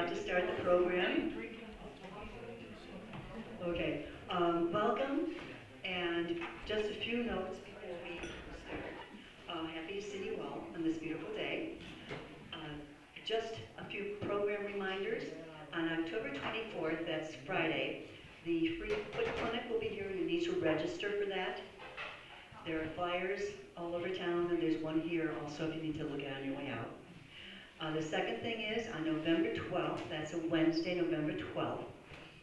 about to start the program. Okay, welcome, and just a few notes before we start. Happy to see you all on this beautiful day. Uh, just a few program reminders. On October 24th, that's Friday, the free foot clinic will be here. You need to register for that. There are flyers all over town, and there's one here also if you need to look at on your way out. The second thing is, on November 12th, that's a Wednesday, November 12th,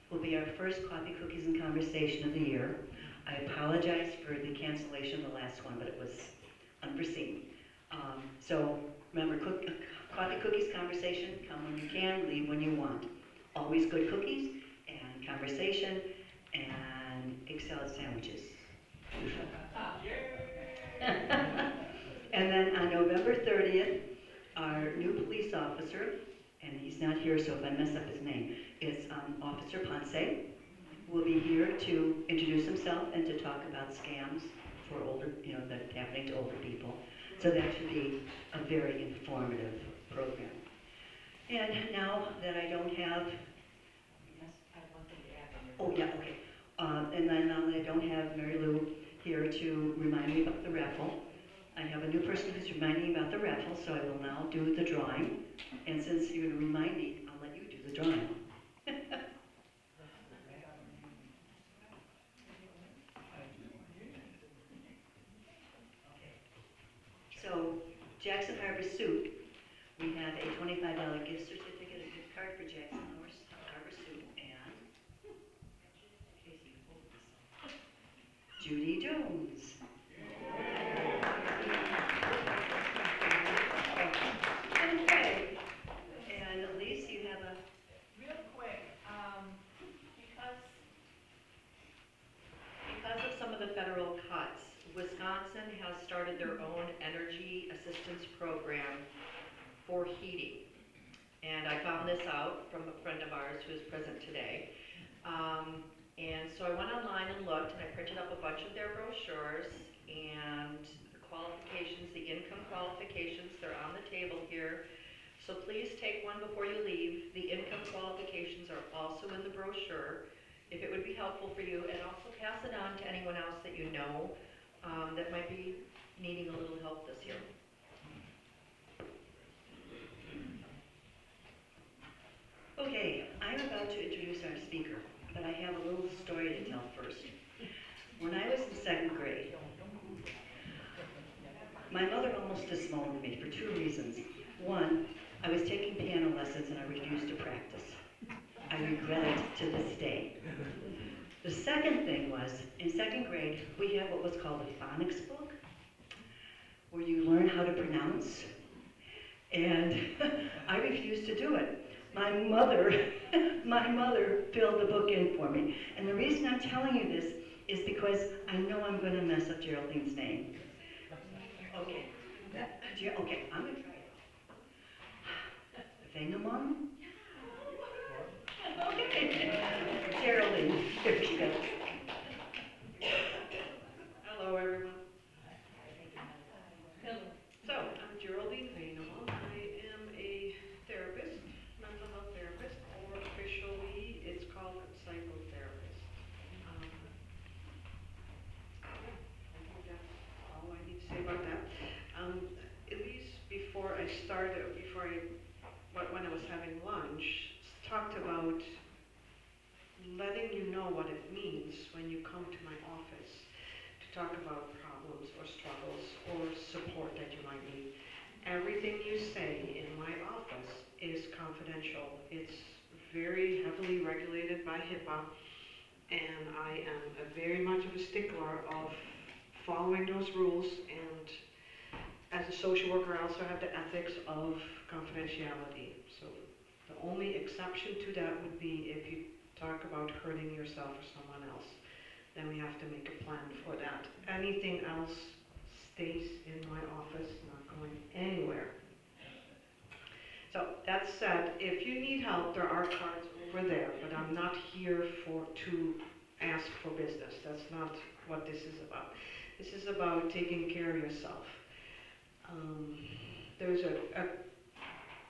will be our first Coffee, Cookies, and Conversation of the year. I apologize for the cancellation of the last one, but it was unforeseen. So remember, Coffee, Cookies, Conversation, come when you can, leave when you want. Always good cookies and conversation and egg salad sandwiches. And then on November 30th, our new police officer, and he's not here, so if I mess up his name, is Officer Ponce, will be here to introduce himself and to talk about scams for older, that are happening to older people. So that should be a very informative program. And now that I don't have, yes, I have one thing to add. Oh yeah, okay. And then now that I don't have Mary Lou here to remind me about the raffle, I have a new person who's reminding me about the raffle, so I will now do the drawing. And since you're going to remind me, I'll let you do the drawing. So, Jackson Harbor Soup, we have a $25 gift certificate, a gift card for Jackson Harbor Soup, and Casey, hold this. Judy Jones. Okay. And Elise, you have a... Real quick, because of some of the federal cuts, Wisconsin has started their own energy assistance program for heating. And I found this out from a friend of ours who is present today. And so I went online and looked, and I printed up a bunch of their brochures and the qualifications, the income qualifications, they're on the table here. So please take one before you leave. The income qualifications are also in the brochure, if it would be helpful for you, and also pass it on to anyone else that you know that might be needing a little help this year. Okay, I'm about to introduce our speaker, but I have a little story to tell first. When I was in second grade, my mother almost disowned me for two reasons. One, I was taking piano lessons and I refused to practice. I regret it to this day. The second thing was, in second grade, we had what was called a phonics book, where you learn how to pronounce, and I refused to do it. My mother filled the book in for me. And the reason I'm telling you this is because I know I'm going to mess up Geraldine's name. Okay, okay, I'm going to try it. Veneman? Okay. Geraldine, here she goes. Hello, everyone. So, I'm Geraldine Veneman. I am a therapist, mental health therapist, or officially it's called a psychotherapist. I think that's all I need to say about that. At least when I was having lunch, talked about letting you know what it means when you come to my office to talk about problems or struggles or support that you might need. Everything you say in my office is confidential. It's very heavily regulated by HIPAA, and I am very much of a stickler of following those rules, and as a social worker I also have the ethics of confidentiality. So the only exception to that would be if you talk about hurting yourself or someone else. Then we have to make a plan for that. Anything else stays in my office, not going anywhere. So that said, if you need help, there are cards over there, but I'm not here to ask for business. That's not what this is about. This is about taking care of yourself. There's a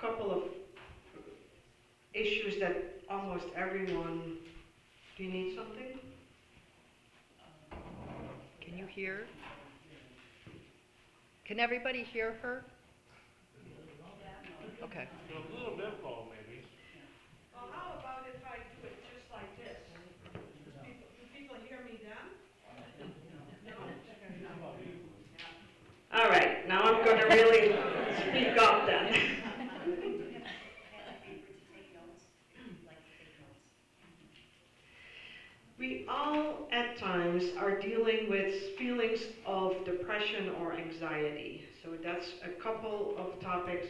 couple of issues that almost everyone, do you need something? Can you hear? Can everybody hear her? Okay. A little bit low, maybe. Well, how about if I do it just like this? Do people hear me then? No? All right, now I'm going to really speak up then. We all, at times, are dealing with feelings of depression or anxiety. So that's a couple of topics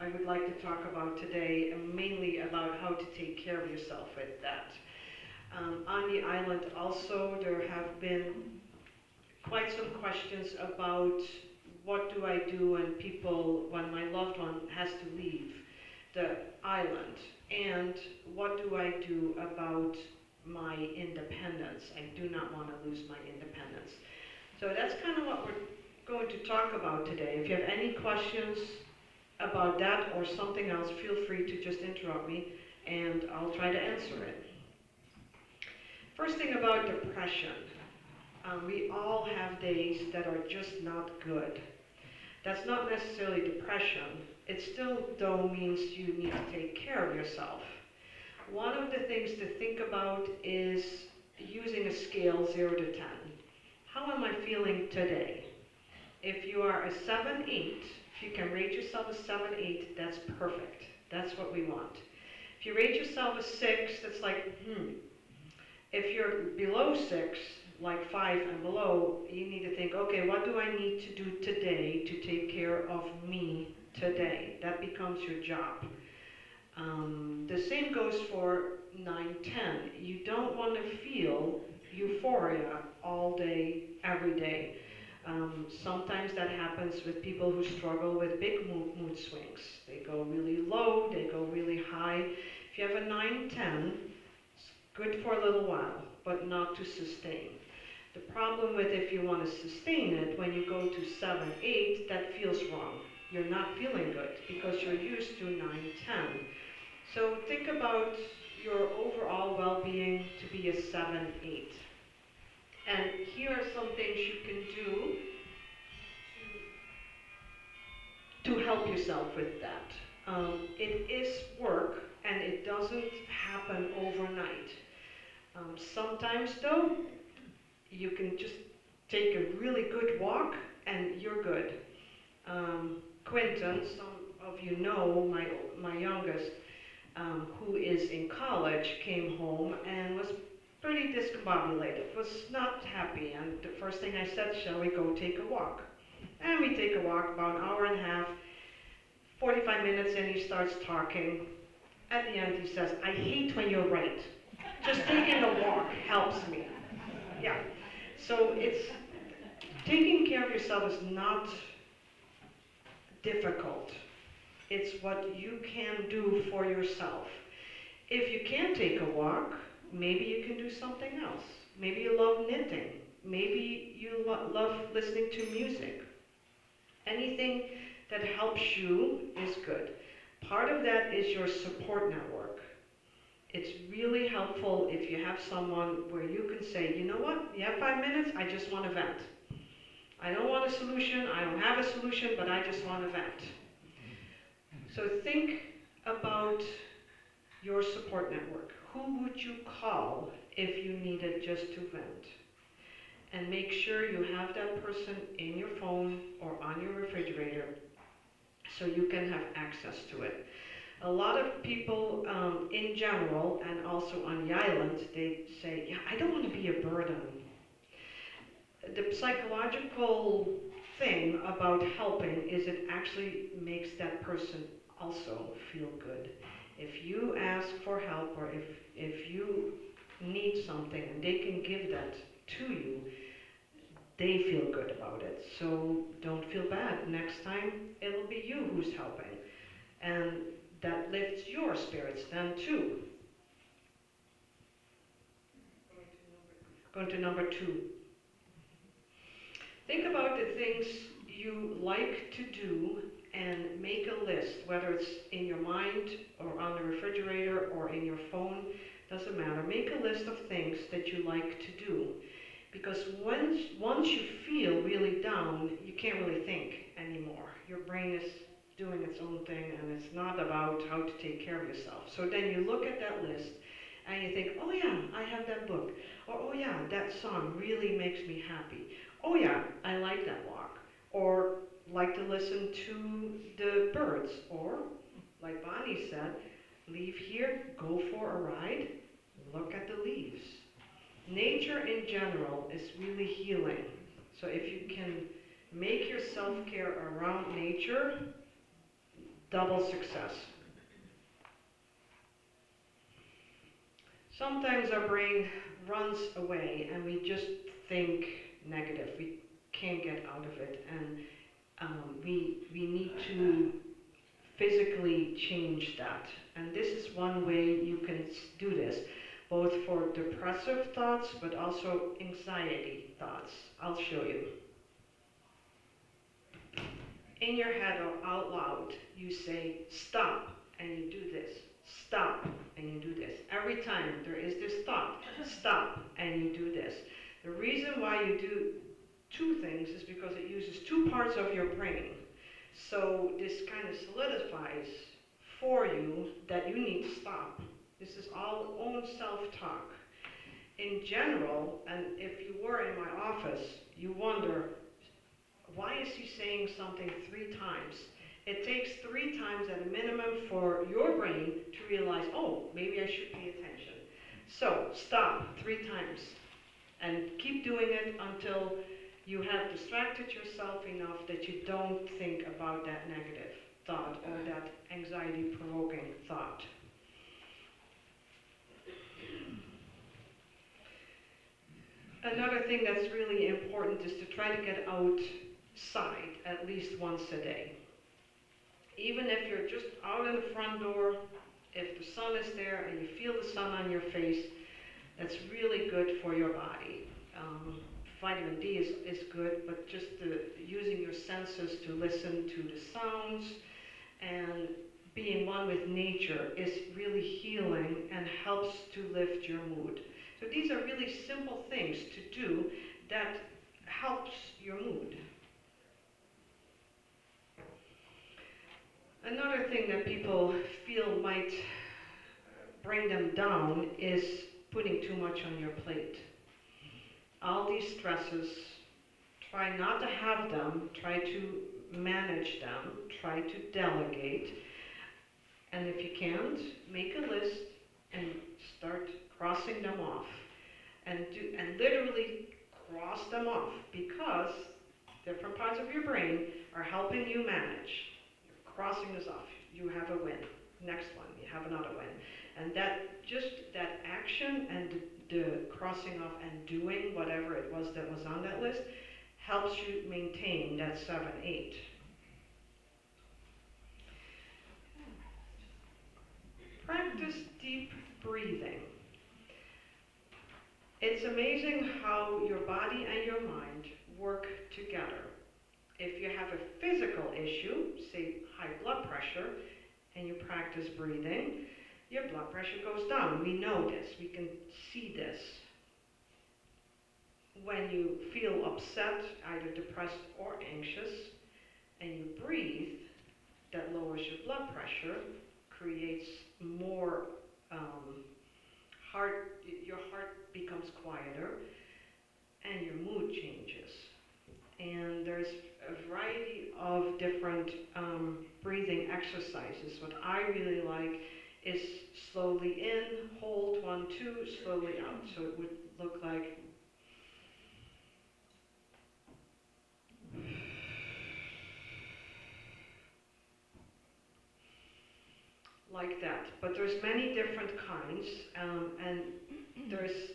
I would like to talk about today, and mainly about how to take care of yourself with that. On the island also, there have been quite some questions about what do I do when my loved one has to leave the island, and what do I do about my independence. I do not want to lose my independence. So that's kind of what we're going to talk about today. If you have any questions about that or something else, feel free to just interrupt me and I'll try to answer it. First thing about depression. We all have days that are just not good. That's not necessarily depression. It still, though, means you need to take care of yourself. One of the things to think about is using a scale 0 to 10. How am I feeling today? If you are a 7, 8, if you can rate yourself a 7, 8, that's perfect. That's what we want. If you rate yourself a 6, that's like, If you're below 6, like 5 and below, you need to think, okay, what do I need to do today to take care of me today? That becomes your job. The same goes for 9, 10. You don't want to feel euphoria all day, every day. Sometimes that happens with people who struggle with big mood swings. They go really low, they go really high. If you have a 9, 10, it's good for a little while, but not to sustain. The problem with if you want to sustain it, when you go to 7, 8, that feels wrong. You're not feeling good because you're used to 9, 10. So think about your overall well-being to be a 7, 8. And here are some things you can do to help yourself with that. It is work and it doesn't happen overnight. Sometimes though, you can just take a really good walk and you're good. Quentin, some of you know, my youngest, who is in college, came home and was pretty discombobulated, was not happy. And the first thing I said, shall we go take a walk? And we take a walk about an hour and a half, 45 minutes in, he starts talking. At the end, he says, I hate when you're right. Just taking a walk helps me. Yeah. So it's, taking care of yourself is not difficult. It's what you can do for yourself. If you can't take a walk, maybe you can do something else. Maybe you love knitting. Maybe you love listening to music. Anything that helps you is good. Part of that is your support network. It's really helpful if you have someone where you can say, you know what, you have 5 minutes, I just want to vent. I don't want a solution, I don't have a solution, but I just want to vent. So think about your support network. Who would you call if you needed just to vent? And make sure you have that person in your phone or on your refrigerator so you can have access to it. A lot of people in general, and also on the island, they say, yeah, I don't want to be a burden. The psychological thing about helping is it actually makes that person also feel good. If you ask for help or if you need something and they can give that to you, they feel good about it. So don't feel bad. Next time, it'll be you who's helping. And that lifts your spirits then too. Going to number 2. Think about the things you like to do and make a list, whether it's in your mind or on the refrigerator or in your phone, doesn't matter. Make a list of things that you like to do. Because once you feel really down, you can't really think anymore. Your brain is doing its own thing, and it's not about how to take care of yourself. So then you look at that list, and you think, oh yeah, I have that book. Or, oh yeah, that song really makes me happy. Oh yeah, I like that walk. Or like to listen to the birds. Or, like Bonnie said, leave here, go for a ride, look at the leaves. Nature in general is really healing. So if you can make your self-care around nature, double success. Sometimes our brain runs away and we just think negative. We can't get out of it, and we need to physically change that. And this is one way you can do this, both for depressive thoughts but also anxiety thoughts. I'll show you. In your head or out loud, you say stop, and you do this. Stop, and you do this. Every time there is this thought, stop, and you do this. The reason why you do two things is because it uses two parts of your brain. So this kind of solidifies for you that you need to stop. This is all own self-talk. In general, and if you were in my office, you wonder, why is he saying something 3 times? It takes 3 times at a minimum for your brain to realize, oh, maybe I should pay attention. So stop 3 times and keep doing it until you have distracted yourself enough that you don't think about that negative thought or that anxiety-provoking thought. Another thing that's really important is to try to get outside at least once a day. Even if you're just out in the front door, if the sun is there and you feel the sun on your face, that's really good for your body. Vitamin D is good, but just using your senses to listen to the sounds and being one with nature is really healing and helps to lift your mood. So these are really simple things to do that helps your mood. Another thing that people feel might bring them down is putting too much on your plate. All these stresses, try not to have them, try to manage them, try to delegate, and if you can't, make a list and start crossing them off. And literally cross them off, because different parts of your brain are helping you manage. You're crossing this off, you have a win. Next one, you have another win. And that action and the crossing off and doing whatever it was that was on that list helps you maintain that 7-8. Practice deep breathing. It's amazing how your body and your mind work together. If you have a physical issue, say high blood pressure, and you practice breathing, your blood pressure goes down. We know this, we can see this. When you feel upset, either depressed or anxious, and you breathe, that lowers your blood pressure, creates more your heart becomes quieter, and your mood changes. And there's a variety of different breathing exercises. What I really like is slowly in, hold 1, 2, slowly out. So it would look like that. But there's many different kinds, and there's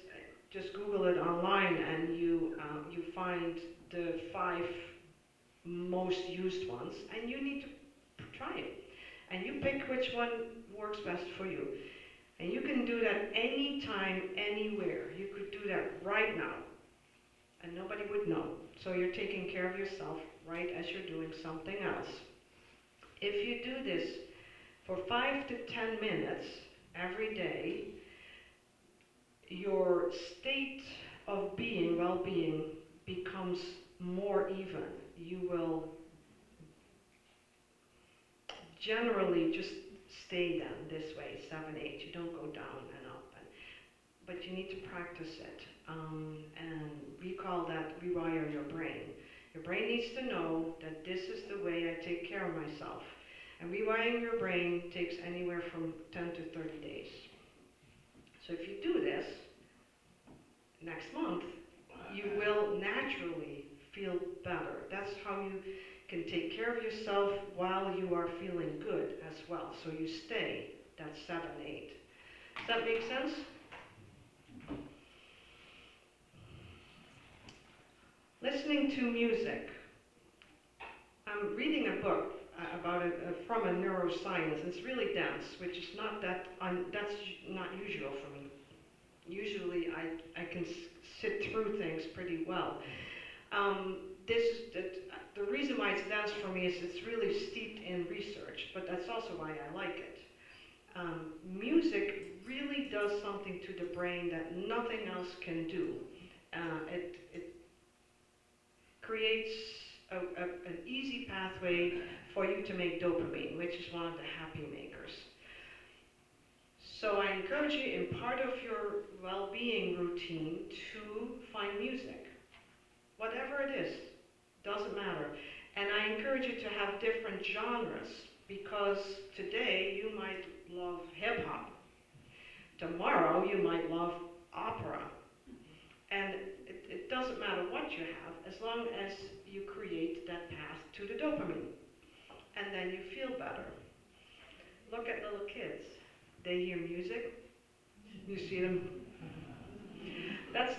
just Google it online, and you find the 5 most used ones, and you need to try it. And you pick which one works best for you. And you can do that anytime, anywhere. You could do that right now, and nobody would know. So you're taking care of yourself right as you're doing something else. If you do this for 5 to 10 minutes every day, your state of being, well-being, becomes more even. You will generally just stay then this way, 7, 8. You don't go down and up. But you need to practice it. And we call that rewire your brain. Your brain needs to know that this is the way I take care of myself. And rewiring your brain takes anywhere from 10 to 30 days. So if you do this next month, you will naturally feel better. That's how you can take care of yourself while you are feeling good as well. So you stay that 7, 8. Does that make sense? Listening to music. I'm reading a book about it from a neuroscience. It's really dense, which is not that's not usual for me. Usually I can sit through things pretty well. The reason why it's dense for me is it's really steeped in research, but that's also why I like it. Music really does something to the brain that nothing else can do. It creates an easy pathway for you to make dopamine, which is one of the happy makers. So I encourage you in part of your well-being routine to find music. Whatever it is, doesn't matter. And I encourage you to have different genres, because today you might love hip-hop. Tomorrow you might love opera. And it doesn't matter what you have, as long as you create that path to the dopamine. And then you feel better. Look at little kids. They hear music. You see them. That's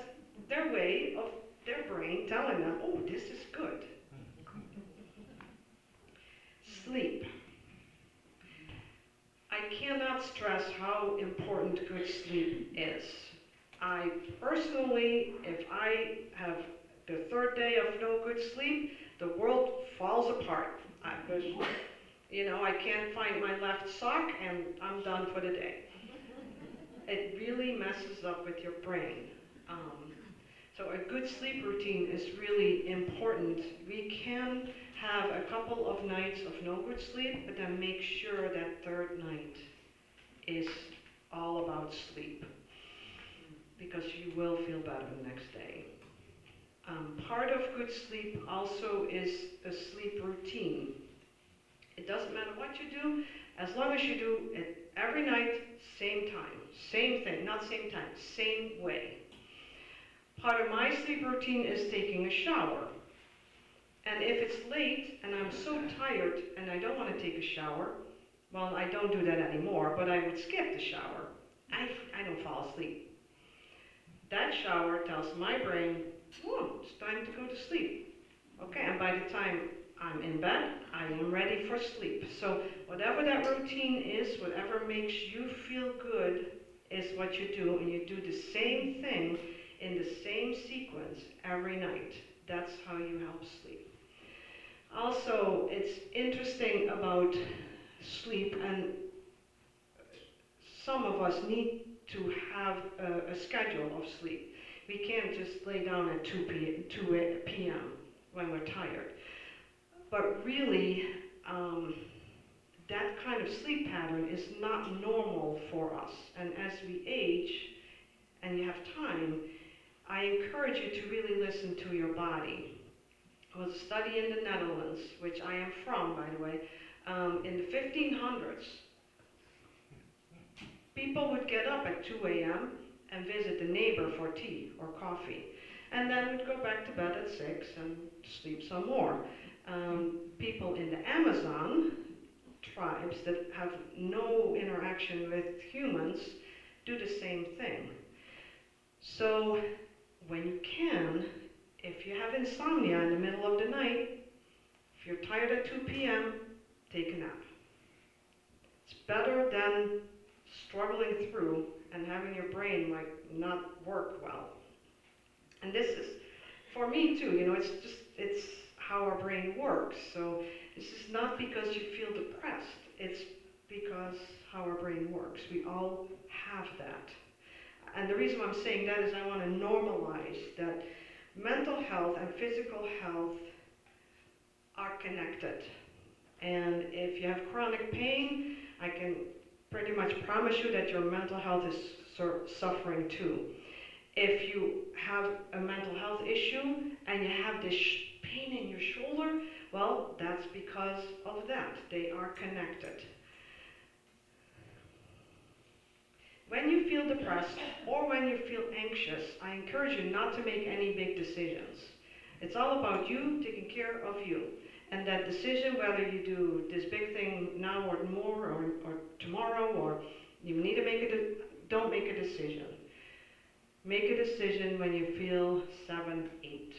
their way of their brain telling them, oh, this is good. Sleep. I cannot stress how important good sleep is. I personally, if I have the third day of no good sleep, the world falls apart. I can't find my left sock and I'm done for the day. It really messes up with your brain. So a good sleep routine is really important. We can have a couple of nights of no good sleep, but then make sure that third night is all about sleep, because you will feel better the next day. Part of good sleep also is a sleep routine. It doesn't matter what you do, as long as you do it every night, same time, same thing, not same time, same way. Part of my sleep routine is taking a shower. And if it's late and I'm so tired and I don't want to take a shower, well, I don't do that anymore, but I would skip the shower. I don't fall asleep. That shower tells my brain, oh, it's time to go to sleep. Okay, and by the time I'm in bed, I am ready for sleep. So whatever that routine is, whatever makes you feel good is what you do, and you do the same thing in the same sequence every night. That's how you help sleep. Also, it's interesting about sleep, and some of us need to have a schedule of sleep. We can't just lay down at 2 p.m. when we're tired. But really, that kind of sleep pattern is not normal for us. And as we age, and you have time, I encourage you to really listen to your body. There was a study in the Netherlands, which I am from, by the way, in the 1500s. People would get up at 2 a.m. and visit the neighbor for tea or coffee, and then would go back to bed at 6 and sleep some more. People in the Amazon tribes that have no interaction with humans do the same thing. So when you can, if you have insomnia in the middle of the night, if you're tired at 2 p.m., take a nap. It's better than struggling through and having your brain not work well. And this is, for me too, it's how our brain works. So this is not because you feel depressed, it's because how our brain works. We all have that. And the reason I'm saying that is I want to normalize that mental health and physical health are connected. And if you have chronic pain, I can pretty much promise you that your mental health is suffering too. If you have a mental health issue and you have this pain in your shoulder, well, that's because of that. They are connected. When you feel depressed or when you feel anxious, I encourage you not to make any big decisions. It's all about you taking care of you. And that decision, whether you do this big thing now or more or tomorrow, or you need to make it, don't make a decision. Make a decision when you feel 7, 8.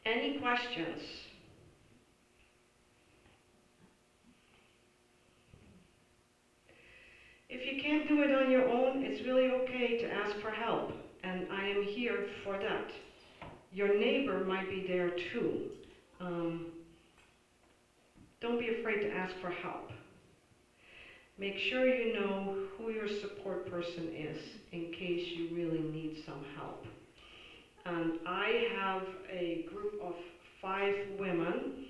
Any questions? If you can't do it on your own, it's really okay to ask for help, and I am here for that. Your neighbor might be there too. Don't be afraid to ask for help. Make sure you know who your support person is in case you really need some help. And I have a group of 5 women,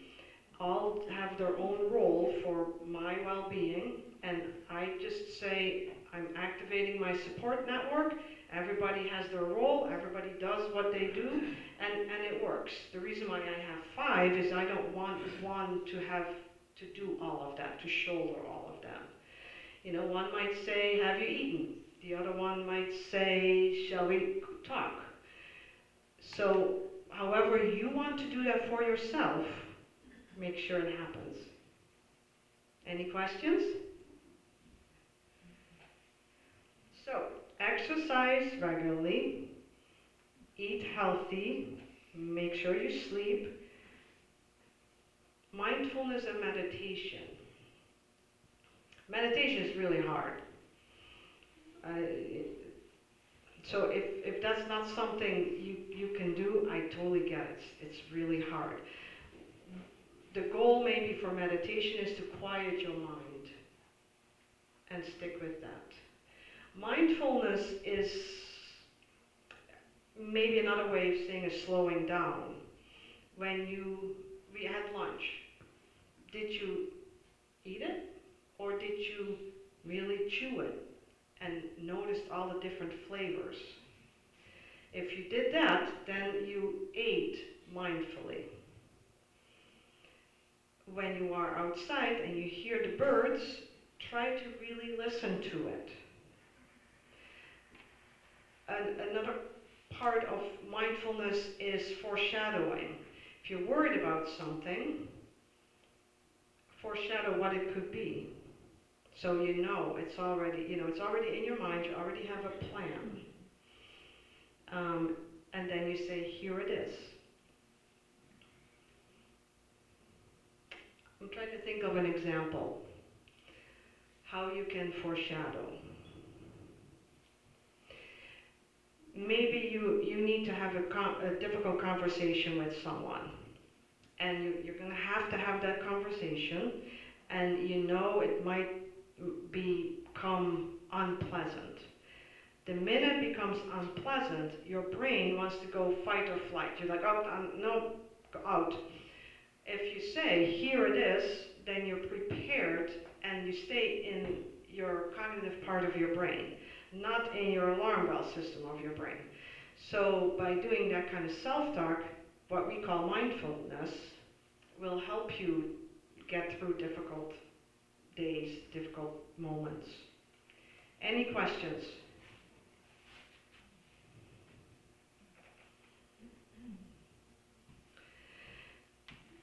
all have their own role for my well-being, and I just say I'm activating my support network. Everybody has their role, everybody does what they do, and it works. The reason why I have 5 is I don't want one to have to do all of that, to shoulder all of that. You know, one might say, have you eaten? The other one might say, shall we talk? So, however you want to do that for yourself, make sure it happens. Any questions? So, exercise regularly, eat healthy, make sure you sleep. Mindfulness and meditation. Meditation is really hard. So if that's not something you can do, I totally get it. It's really hard. The goal maybe for meditation is to quiet your mind and stick with that. Mindfulness is maybe another way of saying is slowing down. When we had lunch, did you eat it? Or did you really chew it and noticed all the different flavors? If you did that, then you ate mindfully. When you are outside and you hear the birds, try to really listen to it. And another part of mindfulness is foreshadowing. If you're worried about something, foreshadow what it could be. So you know it's already in your mind, you already have a plan. And then you say, here it is. I'm trying to think of an example. How you can foreshadow. Maybe you need to have a difficult conversation with someone. And you're going to have that conversation. And you know it might become unpleasant. The minute it becomes unpleasant, your brain wants to go fight or flight. You're like, oh, no, go out. If you say, here it is, then you're prepared and you stay in your cognitive part of your brain, not in your alarm bell system of your brain. So by doing that kind of self-talk, what we call mindfulness, will help you get through difficult days, difficult moments. Any questions?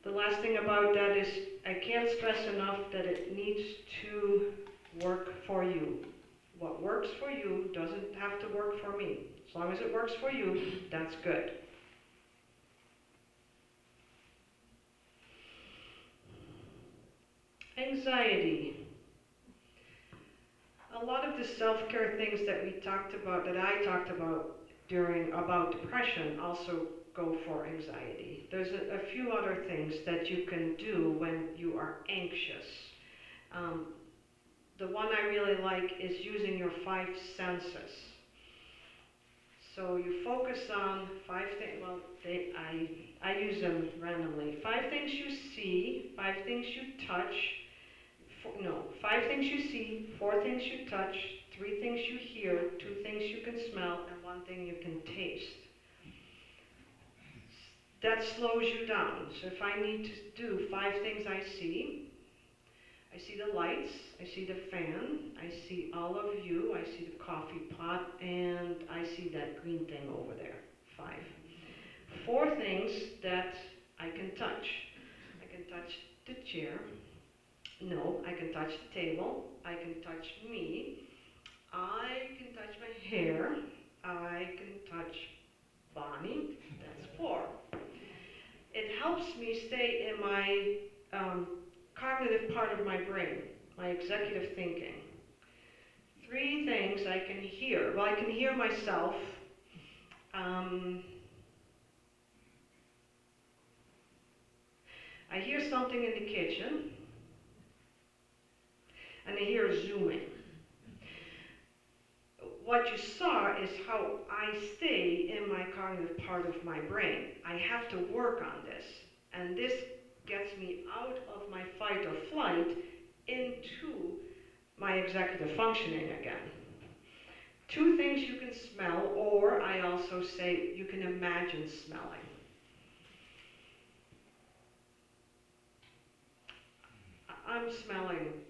The last thing about that is I can't stress enough that it needs to work for you. What works for you doesn't have to work for me. As long as it works for you, that's good. Anxiety. A lot of the self-care things that I talked about about depression also go for anxiety. There's a few other things that you can do when you are anxious. Um, the one I really like is using your five senses. So you focus on five things, well, I use them randomly. Five things you see, five things you touch, five things you see, four things you touch, three things you hear, two things you can smell, and one thing you can taste. That slows you down. So if I need to do five things I see the lights, I see the fan, I see all of you, I see the coffee pot, and I see that green thing over there. Five. Four things that I can touch. I can touch the chair. No, I can touch the table. I can touch me. I can touch my hair. I can touch Bonnie. That's four. It helps me stay in my cognitive part of my brain, my executive thinking. Three things I can hear. Well, I can hear myself. I hear something in the kitchen, and I hear zooming. What you saw is how I stay in my cognitive part of my brain. I have to work on this, and this gets me out of my fight or flight into my executive functioning again. Two things you can smell, or I also say you can imagine smelling. I'm smelling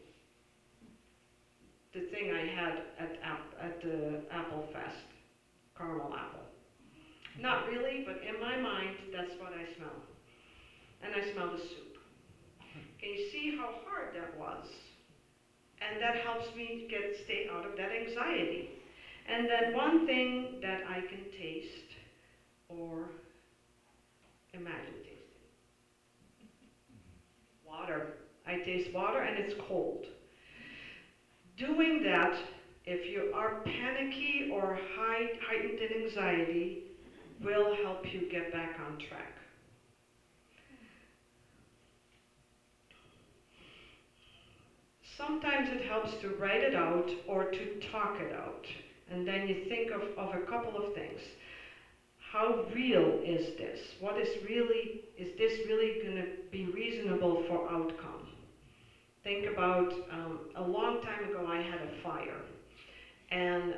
the thing I had at the Apple Fest, caramel apple. Not really, but in my mind, that's what I smell. And I smell the soup. Can you see how hard that was? And that helps me stay out of that anxiety. And then one thing that I can taste or imagine tasting. Water. I taste water and it's cold. Doing that, if you are panicky or heightened in anxiety, will help you get back on track. Sometimes it helps to write it out or to talk it out. And then you think of a couple of things. How real is this? Is this really going to be reasonable for outcome? Think about, a long time ago I had a fire. And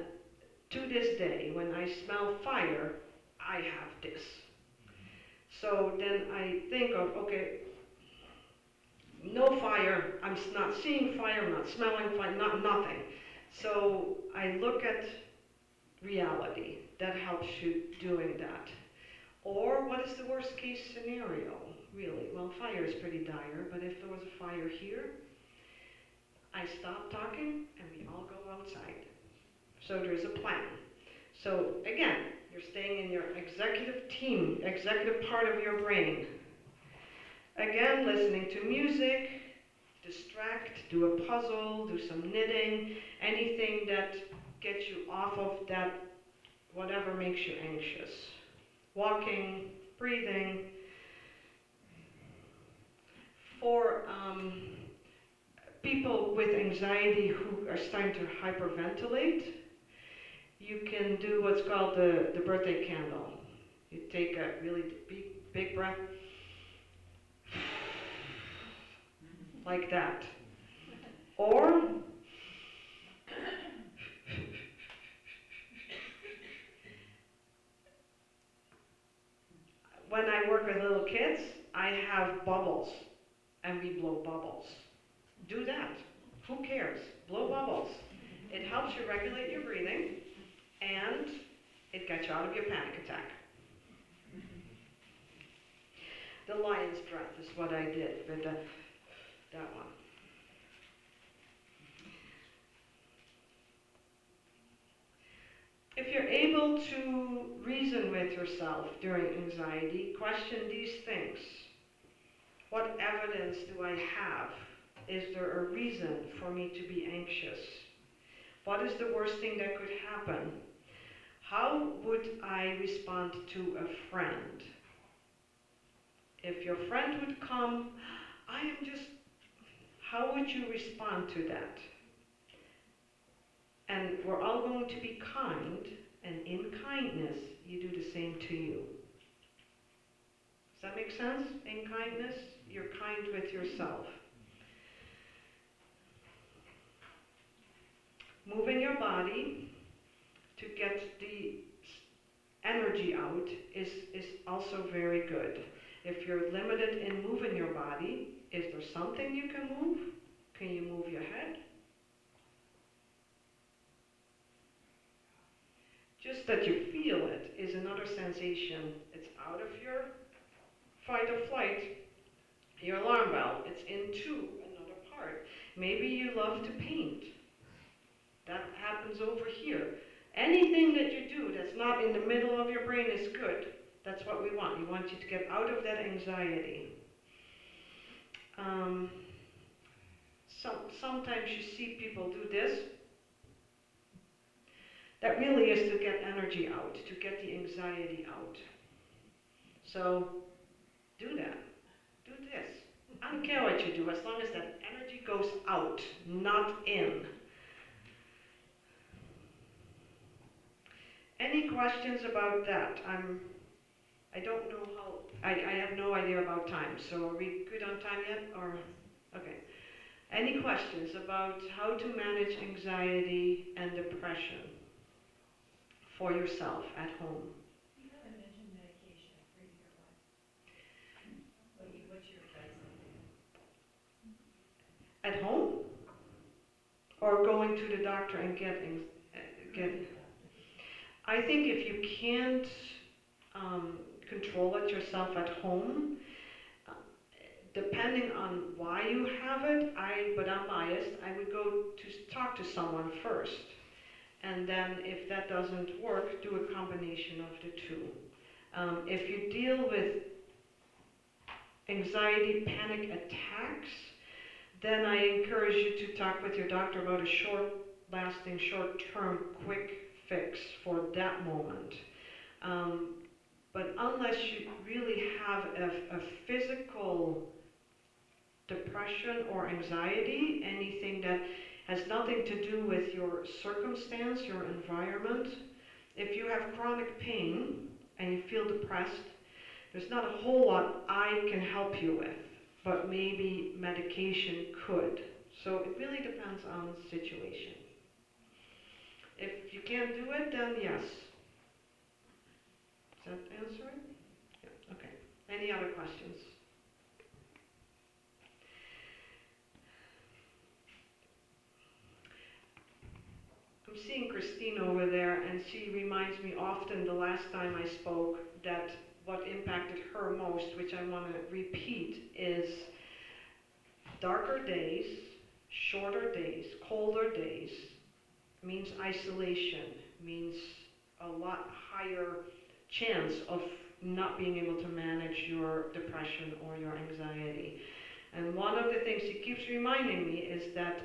to this day, when I smell fire, I have this. So then I think of, okay, no fire, I'm not seeing fire, I'm not smelling fire, nothing. So I look at reality. That helps you doing that. Or what is the worst case scenario, really? Well, fire is pretty dire, but if there was a fire here, I stop talking and we all go outside. So there's a plan. So again, you're staying in your executive part of your brain. Again, listening to music, distract, do a puzzle, do some knitting, anything that gets you off of that, whatever makes you anxious. Walking, breathing. For people with anxiety who are starting to hyperventilate, you can do what's called the birthday candle. You take a really big breath, like that. Or when I work with little kids, I have bubbles, and we blow bubbles. Do that. Who cares? Blow bubbles. It helps you regulate your breathing, and it gets you out of your panic attack. The lion's breath is what I did with that one. If you're able to reason with yourself during anxiety, question these things. What evidence do I have? Is there a reason for me to be anxious? What is the worst thing that could happen? How would I respond to a friend? If your friend would come, I am just, how would you respond to that? And we're all going to be kind, and in kindness, you do the same to you. Does that make sense? In kindness, you're kind with yourself. Moving your body to get the energy out is also very good. If you're limited in moving your body, is there something you can move? Can you move your head? Just that you feel it is another sensation. It's out of your fight or flight, your alarm bell. It's into another part. Maybe you love to paint. That happens over here. Anything that you do that's not in the middle of your brain is good. That's what we want. We want you to get out of that anxiety. Sometimes you see people do this. That really is to get energy out, to get the anxiety out. So do that. Do this. I don't care what you do, as long as that energy goes out, not in. Any questions about that? I don't know how, I have no idea about time, so are we good on time yet, or, okay. Any questions about how to manage anxiety and depression for yourself at home? You haven't mentioned medication for your life. What's your advice on that? At home? Or going to the doctor and getting, I think if you can't control it yourself at home, depending on why you have it, but I'm biased, I would go to talk to someone first. And then if that doesn't work, do a combination of the two. If you deal with anxiety, panic attacks, then I encourage you to talk with your doctor about a short-lasting, short-term, quick fix for that moment. But unless you really have a physical depression or anxiety, anything that has nothing to do with your circumstance, your environment, if you have chronic pain and you feel depressed, there's not a whole lot I can help you with, but maybe medication could. So it really depends on the situation. If you can't do it, then yes. Does that answer it? Yeah, okay. Any other questions? I'm seeing Christine over there, and she reminds me often the last time I spoke that what impacted her most, which I want to repeat, is darker days, shorter days, colder days, means isolation, means a lot higher chance of not being able to manage your depression or your anxiety. And one of the things she keeps reminding me is that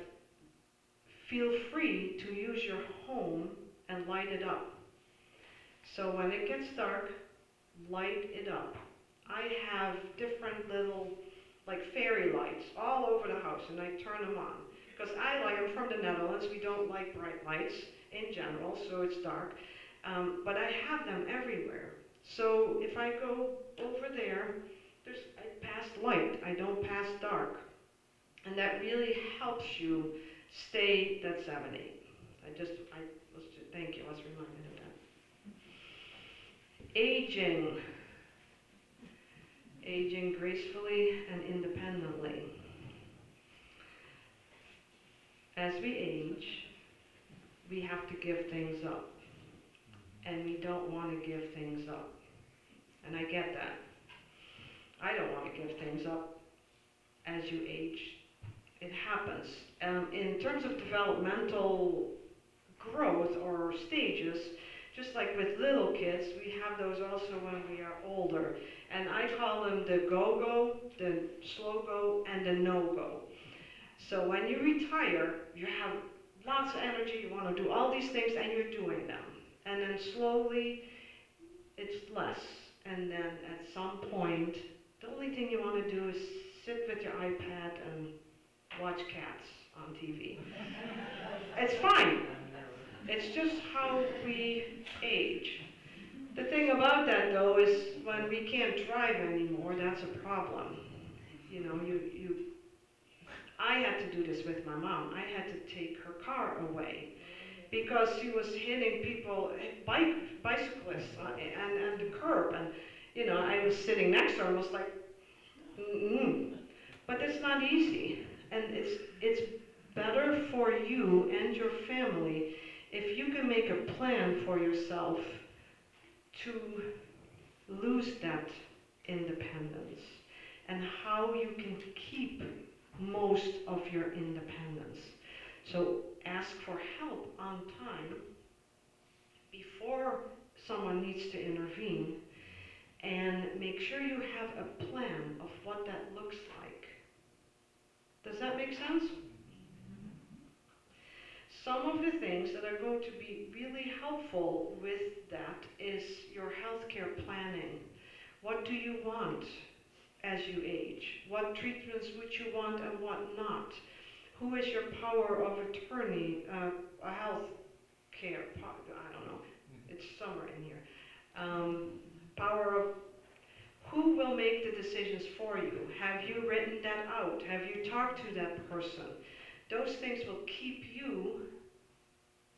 feel free to use your home and light it up. So when it gets dark, light it up. I have different little, like fairy lights all over the house, and I turn them on. Because I'm from the Netherlands, we don't like bright lights in general, so it's dark. But I have them everywhere. So if I go over there, I pass light, I don't pass dark. And that really helps you stay that 7-8. Thank you, I was reminded of that. Aging. Aging gracefully and independently. As we age, we have to give things up. And we don't want to give things up. And I get that. I don't want to give things up as you age. It happens. In terms of developmental growth or stages, just like with little kids, we have those also when we are older. And I call them the go-go, the slow-go, and the no-go. So when you retire, you have lots of energy, you want to do all these things, and you're doing them. And then slowly, it's less. And then at some point, the only thing you want to do is sit with your iPad and watch cats on TV. It's fine. It's just how we age. The thing about that though is when we can't drive anymore, that's a problem. You know, I had to do this with my mom. I had to take her car away because she was hitting people, bicyclists, and the curb, and you know, I was sitting next to her and was like, mm-mm. But it's not easy, and it's better for you and your family if you can make a plan for yourself to lose that independence and how you can keep most of your independence. So ask for help on time before someone needs to intervene, and make sure you have a plan of what that looks like. Does that make sense? Some of the things that are going to be really helpful with that is your healthcare planning. What do you want as you age? What treatments would you want and what not? Who is your power of attorney? A health care, I don't know, it's somewhere in here. Power of, who will make the decisions for you? Have you written that out? Have you talked to that person? Those things will keep you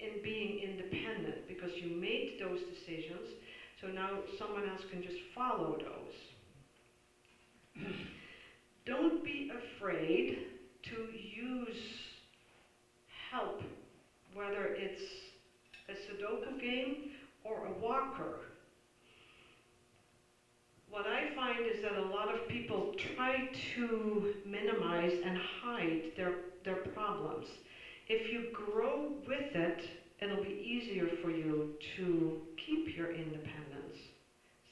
in being independent because you made those decisions, so now someone else can just follow those. Don't be afraid to use help, whether it's a Sudoku game or a walker. What I find is that a lot of people try to minimize and hide their problems. If you grow with it, it'll be easier for you to keep your independence.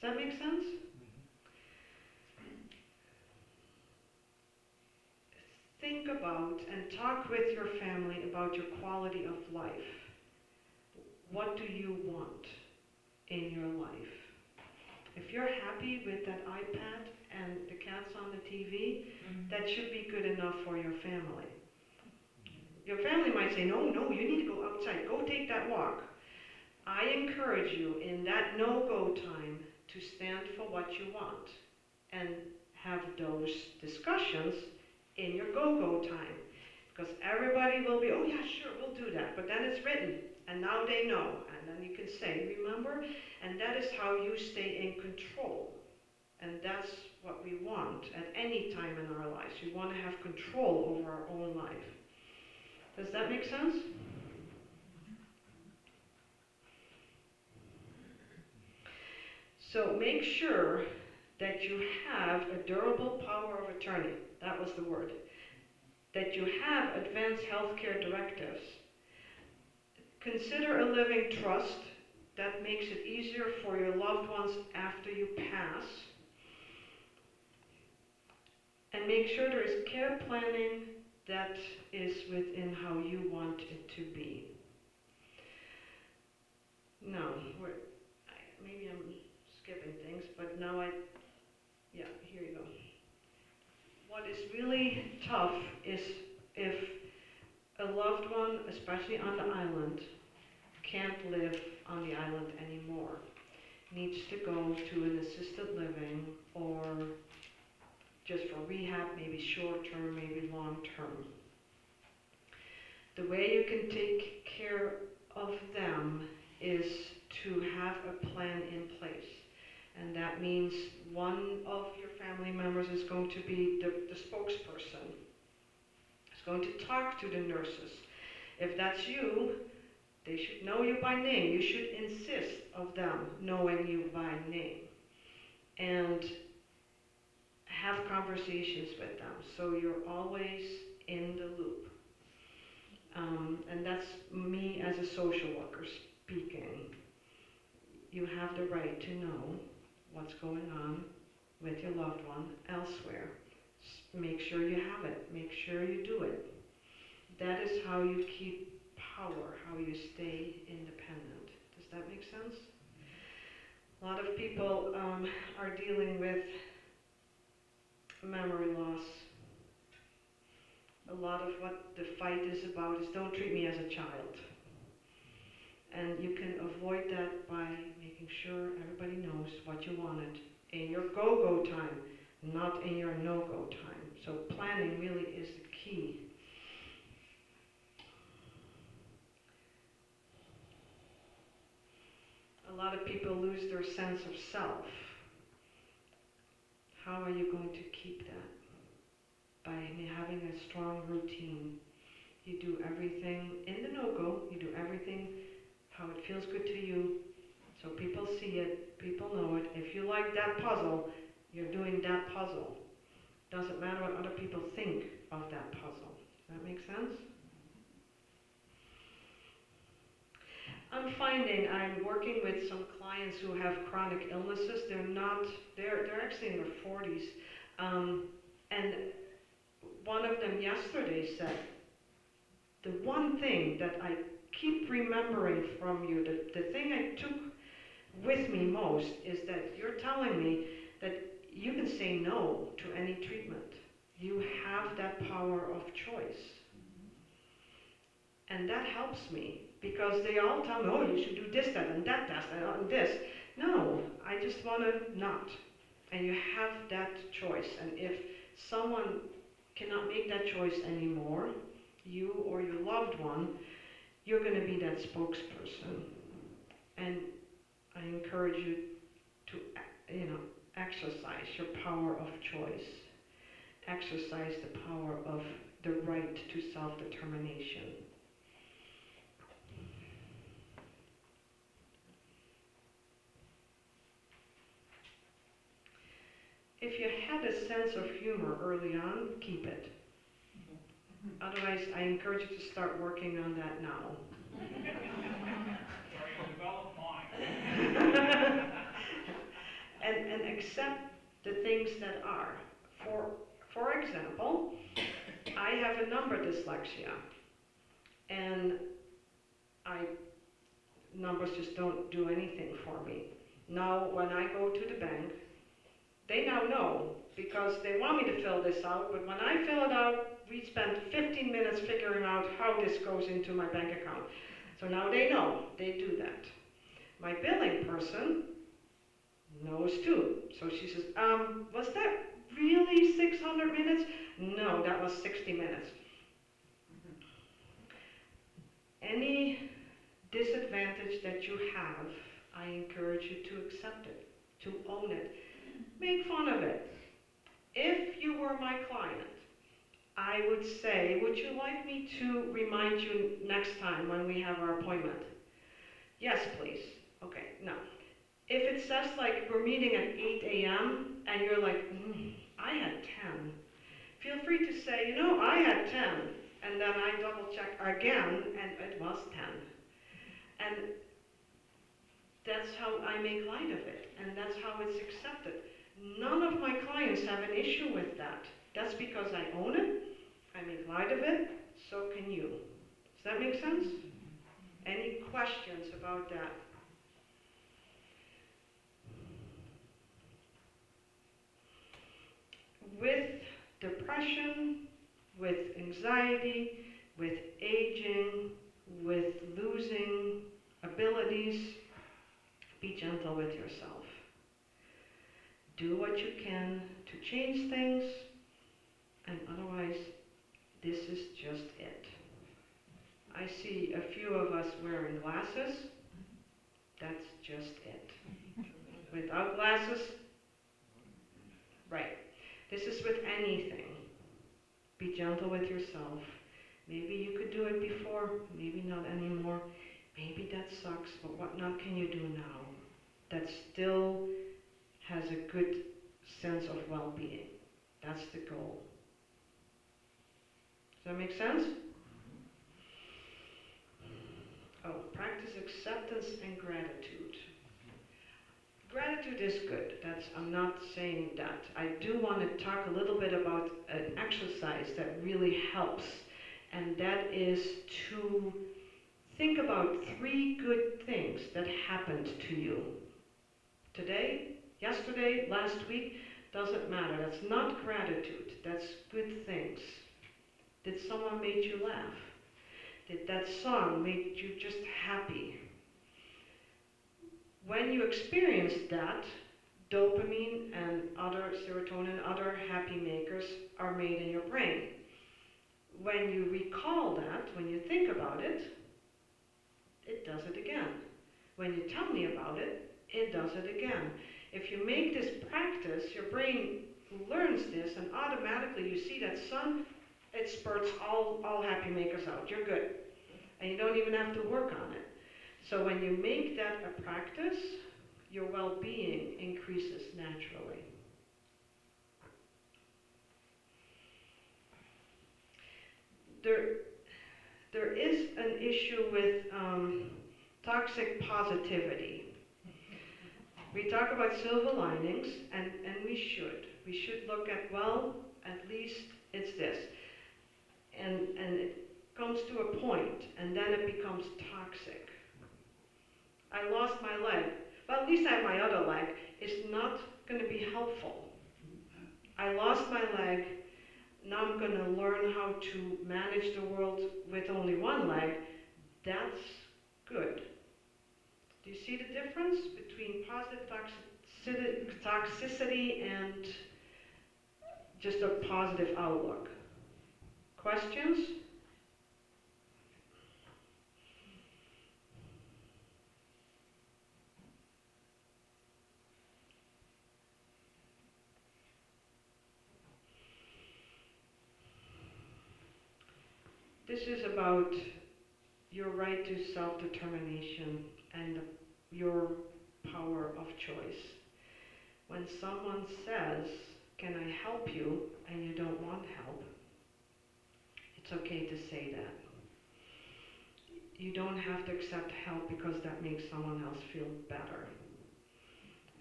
Does that make sense? Think about and talk with your family about your quality of life. What do you want in your life? If you're happy with that iPad and the cats on the TV, that should be good enough for your family. Your family might say, no, you need to go outside. Go take that walk. I encourage you in that no-go time to stand for what you want and have those discussions in your go-go time. Because everybody will be, oh yeah, sure, we'll do that. But then it's written, and now they know. And then you can say, remember? And that is how you stay in control. And that's what we want at any time in our lives. We want to have control over our own life. Does that make sense? So make sure that you have a durable power of attorney. That was the word. That you have advanced healthcare directives. Consider a living trust that makes it easier for your loved ones after you pass. And make sure there is care planning that is within how you want it to be. Now, maybe I'm skipping things, but now yeah, here you go. What is really tough is if a loved one, especially on the island, can't live on the island anymore, needs to go to an assisted living or just for rehab, maybe short-term, maybe long-term. The way you can take care of them is to have a plan in place. And that means one of your family members is going to be the spokesperson. Is going to talk to the nurses. If that's you, they should know you by name. You should insist of them knowing you by name. And have conversations with them so you're always in the loop. And that's me as a social worker speaking. You have the right to know what's going on with your loved one elsewhere. Make sure you have it. Make sure you do it. That is how you keep power, how you stay independent. Does that make sense? A lot of people are dealing with memory loss. A lot of what the fight is about is don't treat me as a child. And you can avoid that by making sure everybody knows what you wanted in your go-go time, not in your no-go time. So planning really is the key. A lot of people lose their sense of self. How are you going to keep that? By having a strong routine. You do everything in the no-go, you do everything how it feels good to you, so people see it, people know it. If you like that puzzle, you're doing that puzzle. Doesn't matter what other people think of that puzzle. Does that make sense? I'm finding I'm working with some clients who have chronic illnesses. They're actually in their 40s. And one of them yesterday said, the one thing that I keep remembering from you, the thing I took with me most is that you're telling me that you can say no to any treatment. You have that power of choice. And that helps me because they all tell me, oh, you should do this, that, and that, and this. No, I just want to not. And you have that choice. And if someone cannot make that choice anymore, you or your loved one, you're going to be that spokesperson. And I encourage you to, exercise your power of choice. Exercise the power of the right to self-determination. If you had a sense of humor early on, keep it. Otherwise, I encourage you to start working on that now. and accept the things that are. For example, I have a number dyslexia, and numbers just don't do anything for me. Now, when I go to the bank, they now know because they want me to fill this out, but when I fill it out, we spend 15 minutes figuring out how this goes into my bank account. So now they know, they do that. My billing person knows too. So she says, was that really 600 minutes? No, that was 60 minutes. Any disadvantage that you have, I encourage you to accept it, to own it. Make fun of it. If you were my client, I would say, would you like me to remind you next time when we have our appointment? Yes, please. Okay, no. If it says like we're meeting at 8 a.m. and you're like, I had 10, feel free to say, I had 10. And then I double check again and it was 10. And that's how I make light of it. And that's how it's accepted. None of my clients have an issue with that. That's because I own it, I make light of it, so can you. Does that make sense? Any questions about that? With depression, with anxiety, with aging, with losing abilities, be gentle with yourself. Do what you can to change things, and otherwise, this is just it. I see a few of us wearing glasses. That's just it. Without glasses, right. This is with anything. Be gentle with yourself. Maybe you could do it before, maybe not anymore. Maybe that sucks, but what not can you do now that still has a good sense of well-being? That's the goal. Does that make sense? Oh, practice acceptance and gratitude. Gratitude is good. I'm not saying that. I do want to talk a little bit about an exercise that really helps, and that is to think about 3 good things that happened to you. Today, yesterday, last week. Doesn't matter. That's not gratitude. That's good things. Did someone make you laugh? Did that song make you just happy? When you experience that, dopamine and other serotonin, other happy makers are made in your brain. When you recall that, when you think about it, it does it again. When you tell me about it, it does it again. If you make this practice, your brain learns this, and automatically you see that sun, it spurts all happy makers out. You're good. And you don't even have to work on it. So when you make that a practice, your well-being increases naturally. There is an issue with toxic positivity. We talk about silver linings, and we should. We should look at, well, at least it's this. And it comes to a point, and then it becomes toxic. I lost my leg. Well, at least I have my other leg. It's not going to be helpful. I lost my leg. Now I'm going to learn how to manage the world with only one leg. That's good. Do you see the difference between positive toxicity and just a positive outlook? Questions? This is about your right to self-determination and your power of choice. When someone says, "Can I help you?" and you don't want help, it's okay to say that. You don't have to accept help because that makes someone else feel better.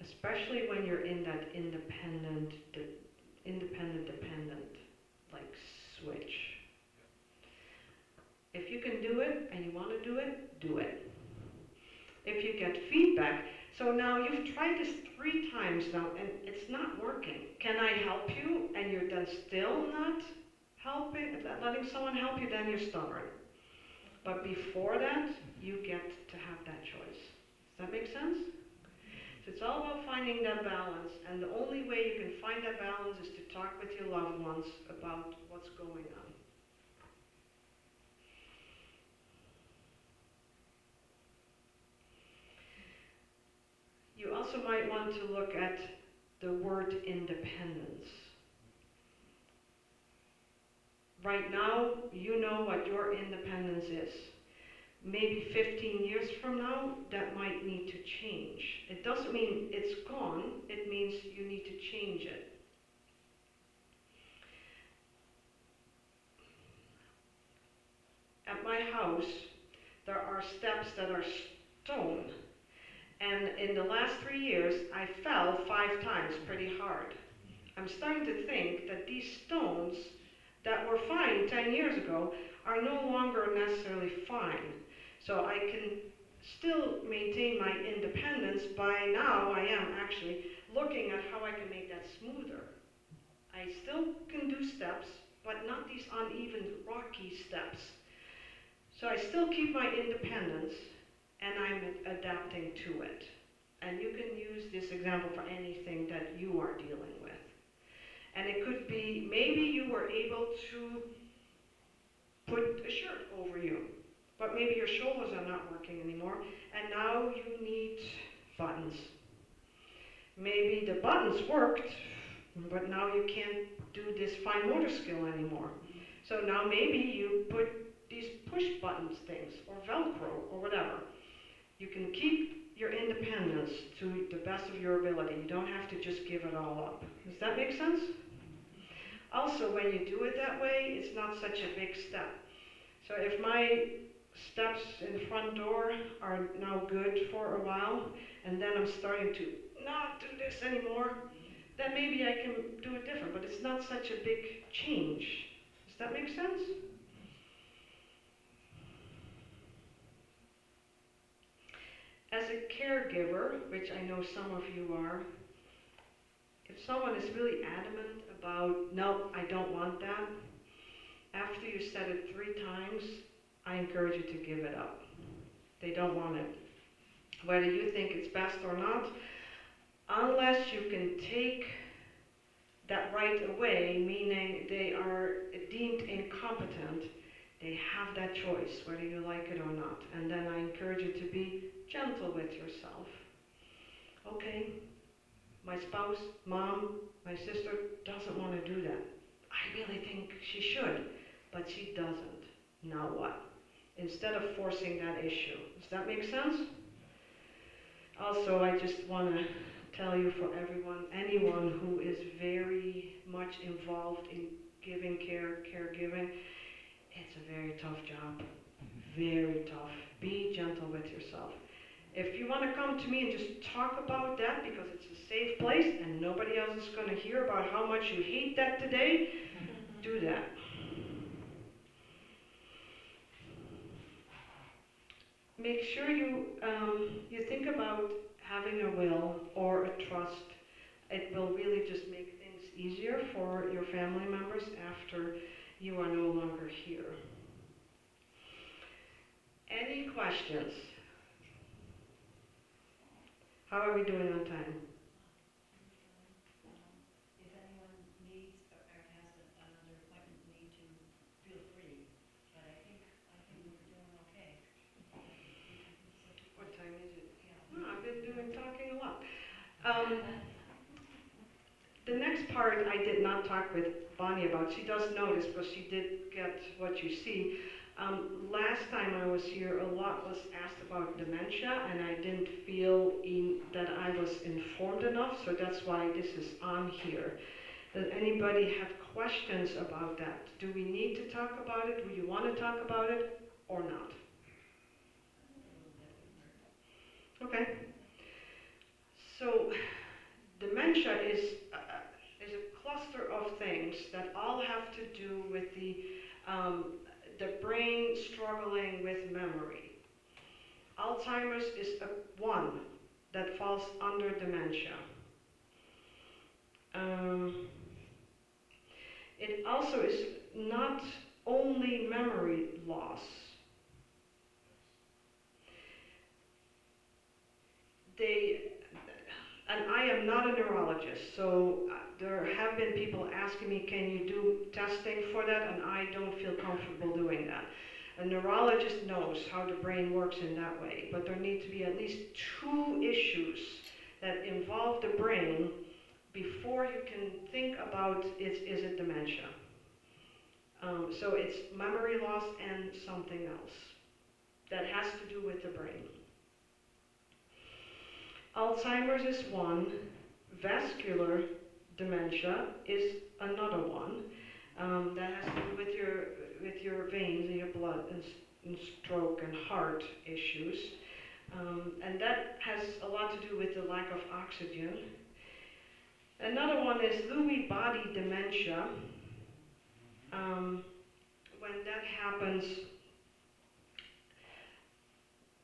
Especially when you're in that independent, dependent, like switch. If you can do it and you want to do it, do it. If you get feedback, so now you've tried this 3 times now and it's not working. Can I help you? And you're then still not helping, letting someone help you, then you're stubborn. But before that, you get to have that choice. Does that make sense? So it's all about finding that balance, and the only way you can find that balance is to talk with your loved ones about what's going on. You also might want to look at the word independence. Right now, you know what your independence is. Maybe 15 years from now, that might need to change. It doesn't mean it's gone, it means you need to change it. At my house, there are steps that are stone. And in the last 3 years, I fell 5 times pretty hard. I'm starting to think that these stones that were fine 10 years ago are no longer necessarily fine. So I can still maintain my independence. By now, I am actually looking at how I can make that smoother. I still can do steps, but not these uneven, rocky steps. So I still keep my independence, and I'm adapting to it. And you can use this example for anything that you are dealing with. And it could be, maybe you were able to put a shirt over you, but maybe your shoulders are not working anymore, and now you need buttons. Maybe the buttons worked, but now you can't do this fine motor skill anymore. So now maybe you put these push buttons things, or Velcro, or whatever. You can keep your independence to the best of your ability. You don't have to just give it all up. Does that make sense? Also, when you do it that way, it's not such a big step. So if my steps in the front door are now good for a while, and then I'm starting to not do this anymore, then maybe I can do it different, but it's not such a big change. Does that make sense? As a caregiver, which I know some of you are, If someone is really adamant about, no, I don't want that, after you said it 3 times, I encourage you to give it up. They don't want it. Whether you think it's best or not, unless you can take that right away, meaning they are deemed incompetent, they have that choice, whether you like it or not. And then I encourage you to be gentle with yourself. Okay, my spouse, mom, my sister doesn't want to do that. I really think she should, but she doesn't. Now what? Instead of forcing that issue. Does that make sense? Also, I just want to tell you, for everyone, anyone who is very much involved in giving care, caregiving, it's a very tough job. Very tough. Be gentle with yourself. If you want to come to me and just talk about that because it's a safe place and nobody else is going to hear about how much you hate that today, do that. Make sure you think about having a will or a trust. It will really just make things easier for your family members after you are no longer here. Any questions? How are we doing on time? If anyone needs or has another appointment need to, feel free. But I think we're doing okay. What time is it? Yeah. Oh, I've been talking a lot. The next part I did not talk with Bonnie about. She does know this, but she did get what you see. Last time I was here, a lot was asked about dementia, and I didn't feel that I was informed enough, so that's why this is on here. Does anybody have questions about that? Do we need to talk about it? Do you want to talk about it or not? Okay. So dementia is a cluster of things that all have to do with the brain struggling with memory. Alzheimer's is one that falls under dementia. It also is not only memory loss. And I am not a neurologist, so there have been people asking me, can you do testing for that? And I don't feel comfortable doing that. A neurologist knows how the brain works in that way, but there need to be at least 2 issues that involve the brain before you can think about is it dementia. So it's memory loss and something else that has to do with the brain. Alzheimer's is one, vascular dementia is another one. That has to do with your veins and your blood and stroke and heart issues. And that has a lot to do with the lack of oxygen. Another one is Lewy body dementia. When that happens,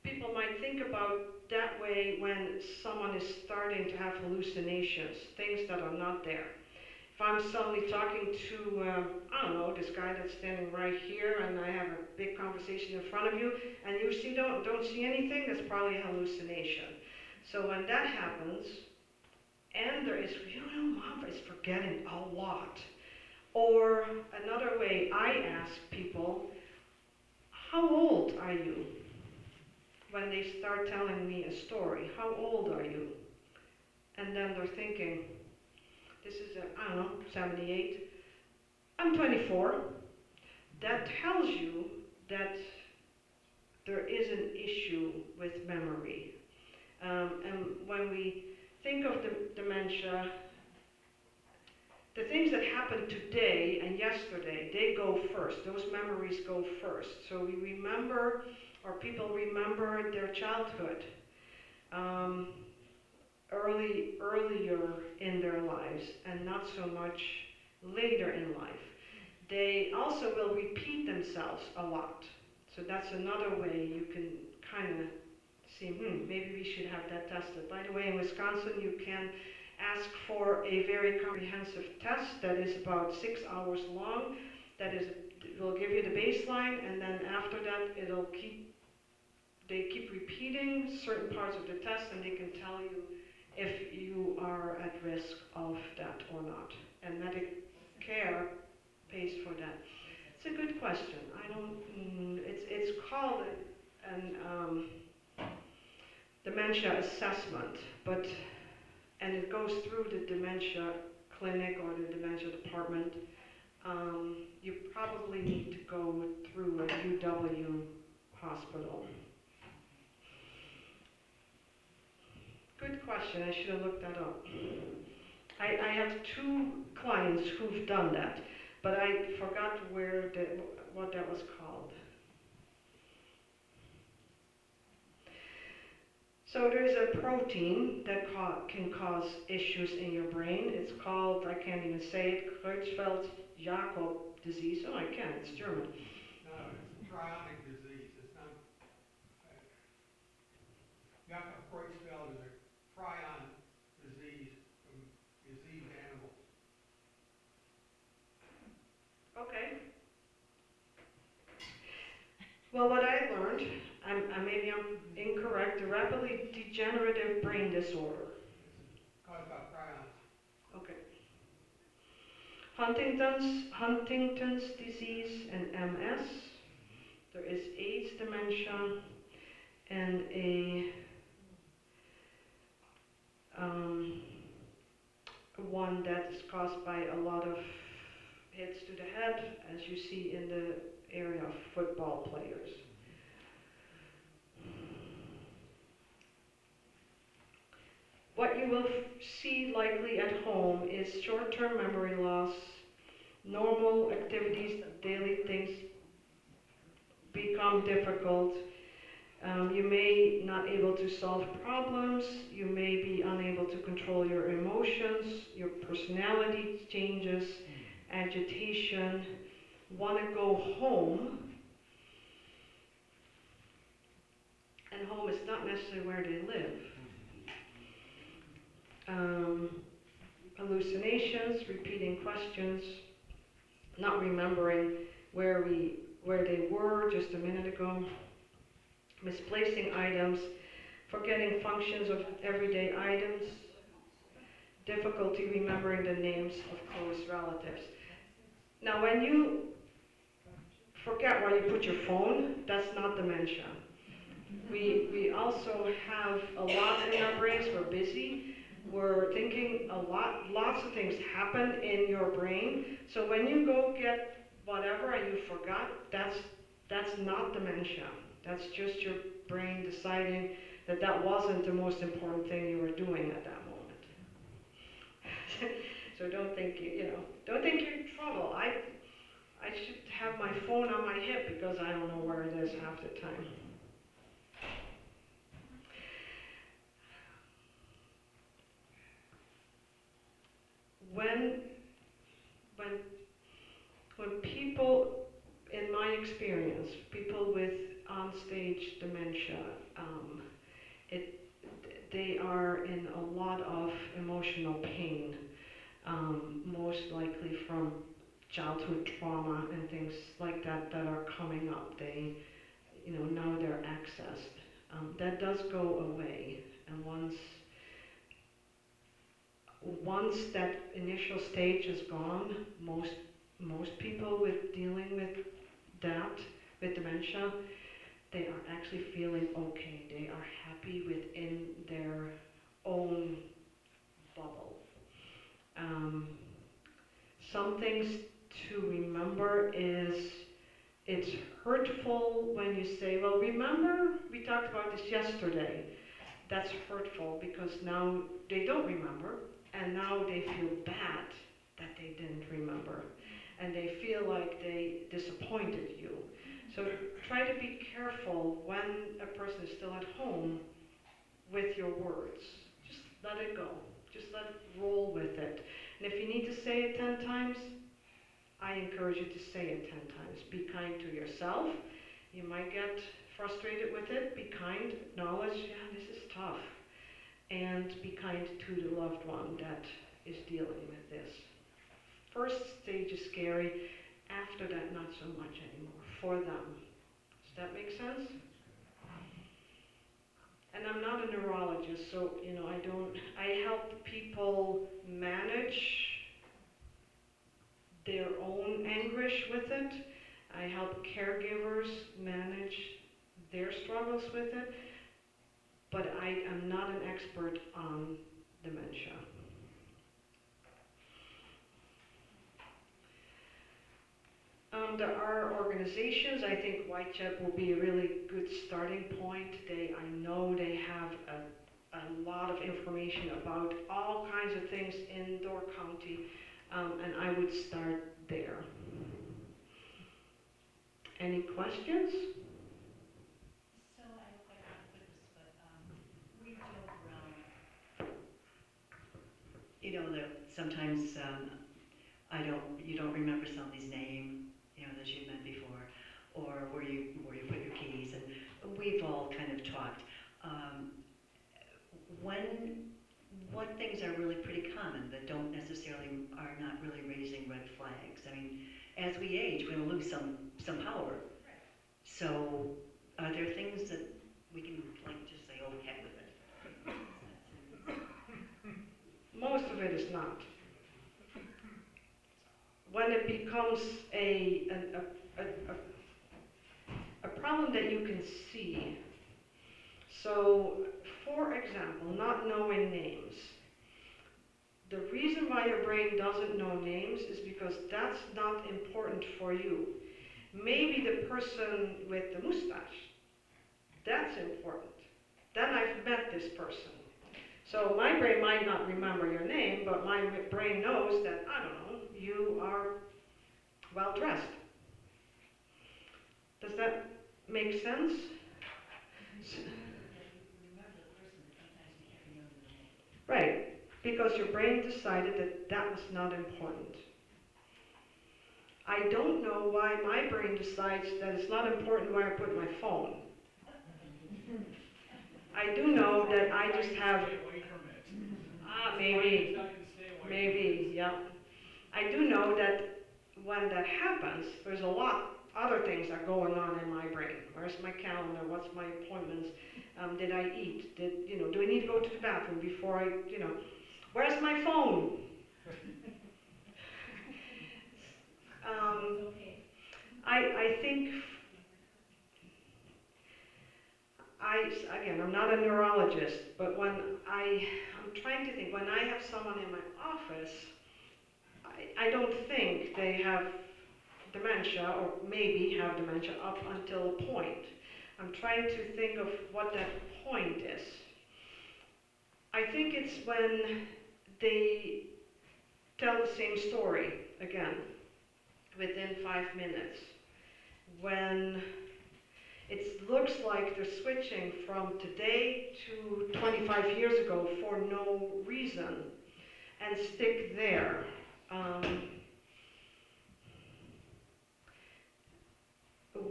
people might think about that way when someone is starting to have hallucinations, things that are not there. If I'm suddenly talking to, I don't know, this guy that's standing right here, and I have a big conversation in front of you, and you don't see anything, that's probably a hallucination. So when that happens, and there is, Mom is forgetting a lot. Or another way I ask people, how old are you? When they start telling me a story, how old are you? And then they're thinking, this is, 78. I'm 24. That tells you that there is an issue with memory. And when we think of the dementia, the things that happened today and yesterday, they go first. Those memories go first. So we remember, or people remember their childhood earlier in their lives, and not so much later in life. They also will repeat themselves a lot. So that's another way you can kind of see, maybe we should have that tested. By the way, in Wisconsin, you can ask for a very comprehensive test that is about 6 hours long. That is, will give you the baseline, and then after that, they keep repeating certain parts of the test, and they can tell you if you are at risk of that or not. And Medicare pays for that. It's a good question. I don't. It's called an dementia assessment, but and it goes through the dementia clinic or the dementia department. You probably need to go through a UW hospital. Good question. I should have looked that up. I have two clients who've done that, but I forgot what that was called. So there's a protein that can cause issues in your brain. It's called, I can't even say it, Creutzfeldt-Jakob disease. Oh, I can, it's German. No, it's prionic disease. It's not. Jakob Creutzfeldt is a prion disease from diseased animals. Okay. Well, what I learned, maybe I'm incorrect, a rapidly degenerative brain disorder. It's caused by prions. Okay. Huntington's disease and MS. There is AIDS dementia and one that is caused by a lot of hits to the head, as you see in the area of football players. What you will see likely at home is short-term memory loss, normal activities, daily things become difficult. You may not able to solve problems, you may be unable to control your emotions, your personality changes, agitation, want to go home, and home is not necessarily where they live. Hallucinations, repeating questions, not remembering where they were just a minute ago, misplacing items, forgetting functions of everyday items, difficulty remembering the names of close relatives. Now, when you forget where you put your phone, that's not dementia. We also have a lot in our brains, we're busy, we're thinking a lot, lots of things happen in your brain. So when you go get whatever and you forgot, that's not dementia. That's just your brain deciding that that wasn't the most important thing you were doing at that moment. So don't think don't think you're in trouble. I should have my phone on my hip because I don't know where it is half the time. When people, in my experience, people with on-stage dementia, they are in a lot of emotional pain, most likely from childhood trauma and things like that that are coming up. They, now they're accessed. That does go away, and once that initial stage is gone, most people with dealing with that, with dementia, they are actually feeling okay. They are happy within their own bubble. Some things to remember is it's hurtful when you say, well, remember, we talked about this yesterday. That's hurtful because now they don't remember, and now they feel bad that they didn't remember, and they feel like they disappointed you. So try to be careful when a person is still at home with your words. Just let it go. Just let it roll with it. And if you need to say it 10 times, I encourage you to say it 10 times. Be kind to yourself. You might get frustrated with it. Be kind. Acknowledge, yeah, this is tough. and be kind to the loved one that is dealing with this. First stage is scary, after that not so much anymore, for them. Does that make sense? And I'm not a neurologist, so I help people manage their own anguish with it. I help caregivers manage their struggles with it, but I am not an expert on dementia. There are organizations. I think Whitechap will be a really good starting point. I know they have a lot of information about all kinds of things in Door County, and I would start there. Any questions? So I hope I don't put this, but we joke around. You know, that sometimes you don't remember somebody's name, you know, that you've met before, or where you put your keys, and we've all kind of talked. What things are really pretty common that are not really raising red flags? I mean, as we age, we're gonna lose some power. So, are there things that we can like just say, oh, heck with it? Most of it is not. When it becomes a problem that you can see. So, for example, not knowing names. The reason why your brain doesn't know names is because that's not important for you. Maybe the person with the mustache, that's important. Then I've met this person. So my brain might not remember your name, but my brain knows that, I don't know, you are well dressed. Does that make sense? Right, because your brain decided that that was not important. I don't know why my brain decides that it's not important where I put my phone. I do know that I just have, maybe, yeah. I do know that when that happens, there's a lot other things are going on in my brain. Where's my calendar? What's my appointments? Did I eat? Do I need to go to the bathroom before where's my phone? I think, again, I'm not a neurologist, but I'm trying to think, when I have someone in my office, I don't think they have dementia, or maybe have dementia up until a point. I'm trying to think of what that point is. I think it's when they tell the same story again, within 5 minutes. When it looks like they're switching from today to 25 years ago for no reason, and stick there.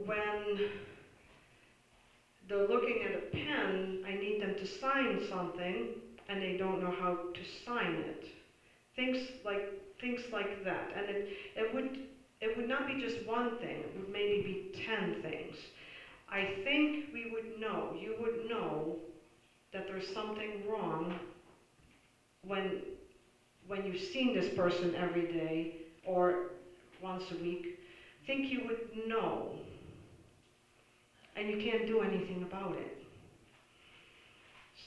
When they're looking at a pen, I need them to sign something, and they don't know how to sign it. Things like that. And it would not be just one thing, it would maybe be 10 things. I think you would know that there's something wrong when you've seen this person every day or once a week. I think you would know, and you can't do anything about it.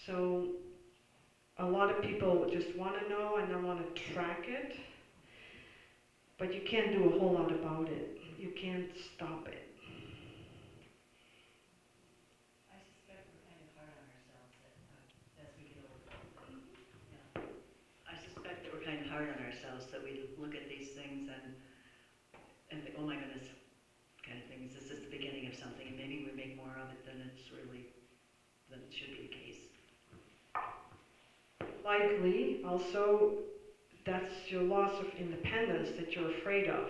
So a lot of people just want to know and then want to track it, but you can't do a whole lot about it. You can't stop it. I suspect we're kind of hard on ourselves as we get older. Yeah. I suspect that we're kind of hard on ourselves, that we look at these things and think, oh my goodness, kind of things. This is the beginning of something, and maybe we make more of it than it should be the case. Likely, also, that's your loss of independence that you're afraid of,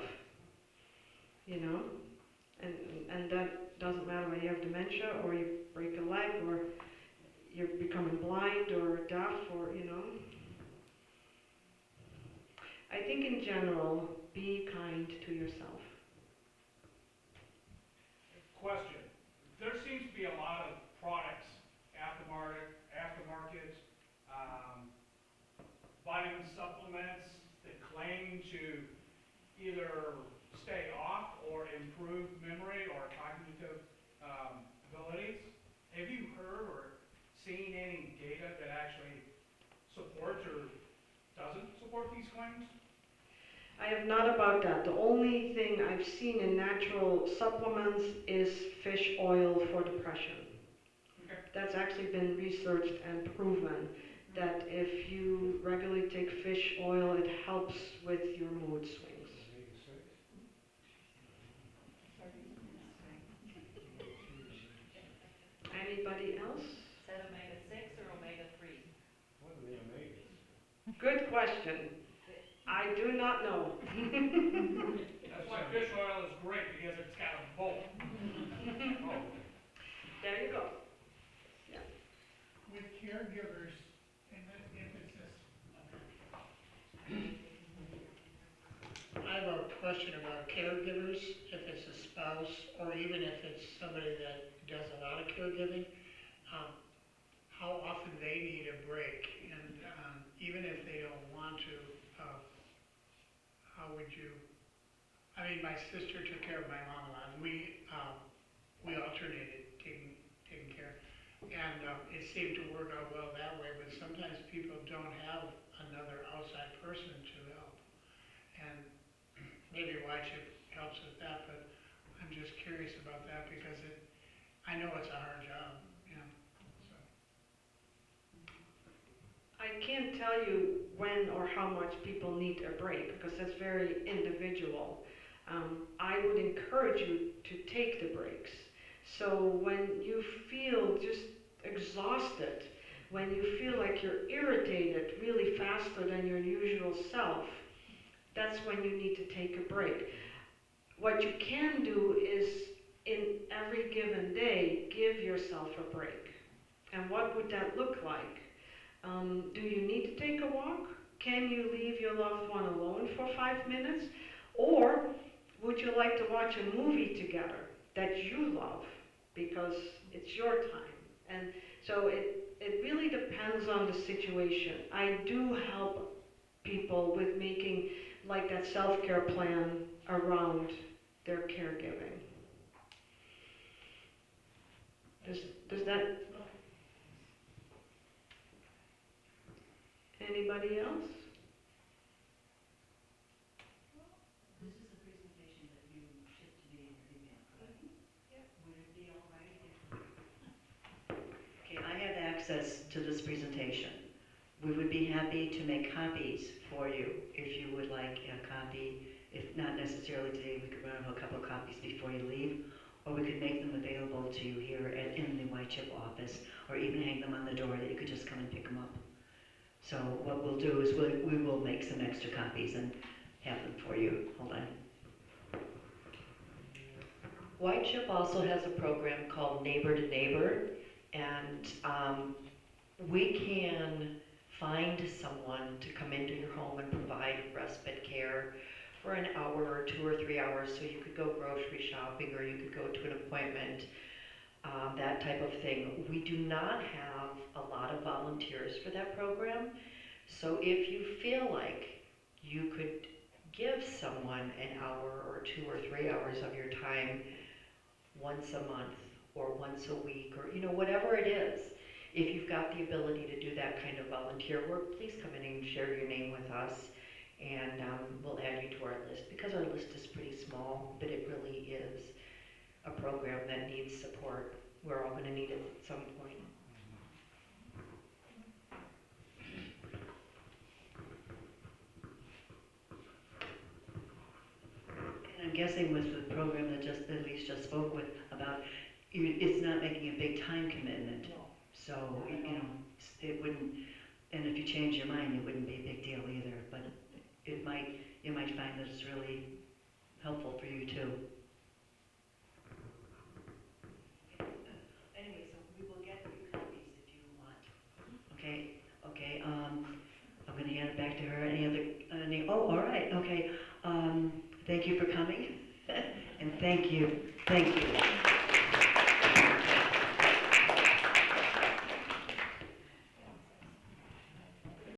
and that doesn't matter whether you have dementia or you break a leg or you're becoming blind or deaf or, you know. I think in general, be kind to yourself. Question, there seems to be a lot of products, aftermarket, vitamin supplements that claim to either stay off or improve memory or cognitive abilities. Have you heard or seen any data that actually supports or doesn't support these claims? I have not about that. The only thing I've seen in natural supplements is fish oil for depression. Okay. That's actually been researched and proven that if you regularly take fish oil, it helps with your mood swings. Anybody else? Is that omega-6 or omega-3? What are the omegas? Good question. I do not know. That's why fish oil is great, because it's got a both. Oh, There you go. With caregivers and the emphasis. I have a question about caregivers, if it's a spouse, or even if it's somebody that does a lot of caregiving, how often they need a break, and even if they don't want to, how would you, I mean, my sister took care of my mom a lot, and we alternated taking care, and it seemed to work out well that way, but sometimes people don't have another outside person to help, and maybe YCHIP helps with that, but I'm just curious about that because I know it's a hard job, you know, so. I can't tell you when or how much people need a break because that's very individual. I would encourage you to take the breaks. So when you feel just exhausted, when you feel like you're irritated really faster than your usual self, that's when you need to take a break. What you can do is in every given day, give yourself a break. And what would that look like? Do you need to take a walk? Can you leave your loved one alone for 5 minutes? Or would you like to watch a movie together that you love because it's your time? And so it really depends on the situation. I do help people with making like that self-care plan around their caregiving. Does that? Anybody else? This is a presentation that you shipped to me in your email, correct? Yep. Would it be all right if Okay, I have access to this presentation. We would be happy to make copies for you if you would like a copy. If not necessarily today, we could run a couple of copies before you leave, or we could make them available to you here in the YCHIP office, or even hang them on the door that you could just come and pick them up. So what we'll do is we will make some extra copies and have them for you. Hold on. YCHIP also has a program called Neighbor to Neighbor, and we can find someone to come into your home and provide respite care for an hour or 2 or 3 hours, so you could go grocery shopping or you could go to an appointment, that type of thing. We do not have a lot of volunteers for that program, so if you feel like you could give someone an hour or 2 or 3 hours of your time once a month or once a week, or whatever it is, if you've got the ability to do that kind of volunteer work, please come in and share your name with us, and we'll add you to our list, because our list is pretty small, but it really is a program that needs support. We're all going to need it at some point. And I'm guessing with the program that Elise just spoke with about, it's not making a big time commitment. So, it wouldn't, and if you change your mind, it wouldn't be a big deal either, but you might find that it's really helpful for you too. Anyway, so we will get you copies if you want thank you for coming, and thank you, thank you.